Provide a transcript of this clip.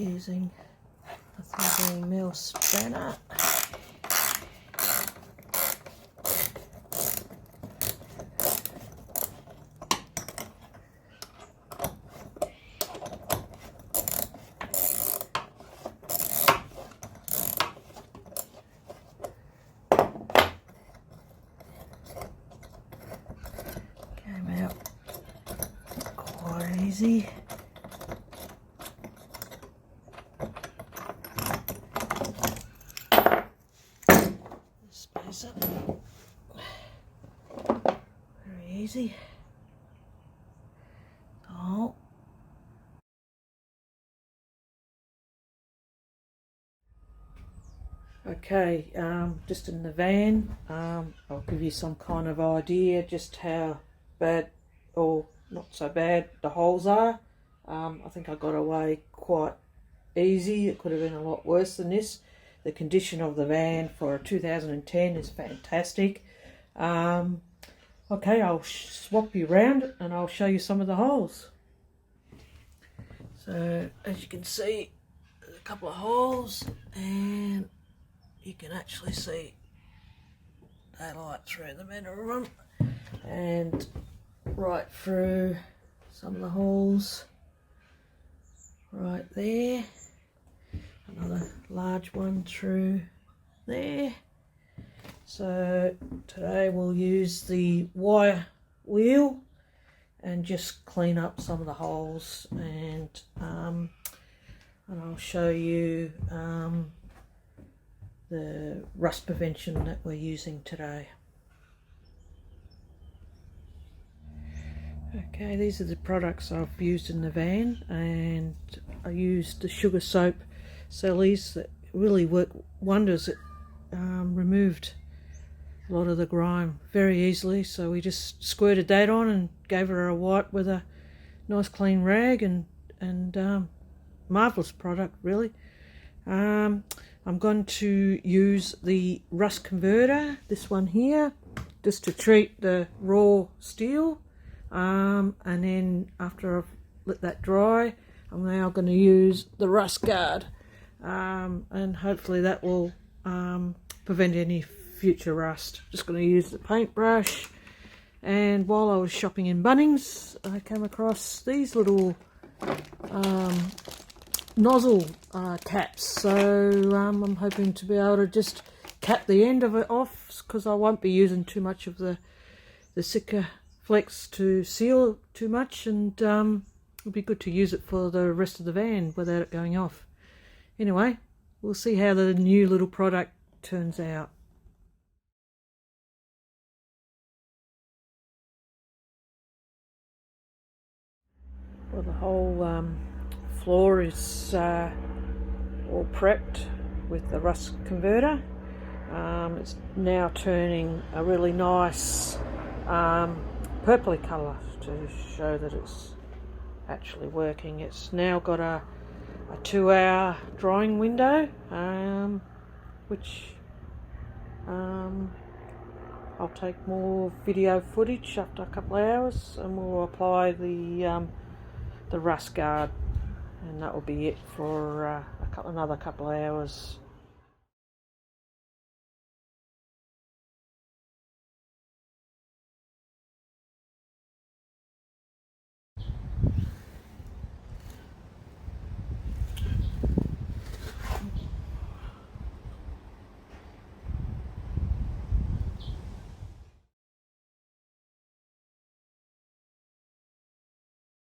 using a 13mm spanner. Came out quite easy. Space up. Very easy. Oh. Okay, just in the van, I'll give you some kind of idea just how bad or not so bad the holes are. I think I got away quite easy. It could have been a lot worse than this. The condition of the van for a 2010 is fantastic. Okay, I'll swap you round and I'll show you some of the holes. So as you can see, there's a couple of holes and you can actually see daylight through the middle of them and right through some of the holes right there. Another large one through there. So today we'll use the wire wheel and just clean up some of the holes, and I'll show you the rust prevention that we're using today. Okay, these are the products I've used in the van, and I used the sugar soap cellies that really work wonders. It removed a lot of the grime very easily, so we just squirted that on and gave her a wipe with a nice clean rag, and marvellous product really. I'm going to use the rust converter, this one here, just to treat the raw steel, and then after I've let that dry, I'm now going to use the rust guard, and hopefully that will prevent any future rust. Just going to use the paintbrush. And while I was shopping in Bunnings, I came across these little nozzle caps, so I'm hoping to be able to just cap the end of it off, because I won't be using too much of the Sika Flex to seal too much, and it'll be good to use it for the rest of the van without it going off. Anyway, we'll see how the new little product turns out. Well, the whole floor is all prepped with the rust converter. It's now turning a really nice purpley colour to show that it's actually working. It's now got a 2-hour drying window, which I'll take more video footage after a couple of hours, and we'll apply the rust guard, and that will be it for another couple of hours.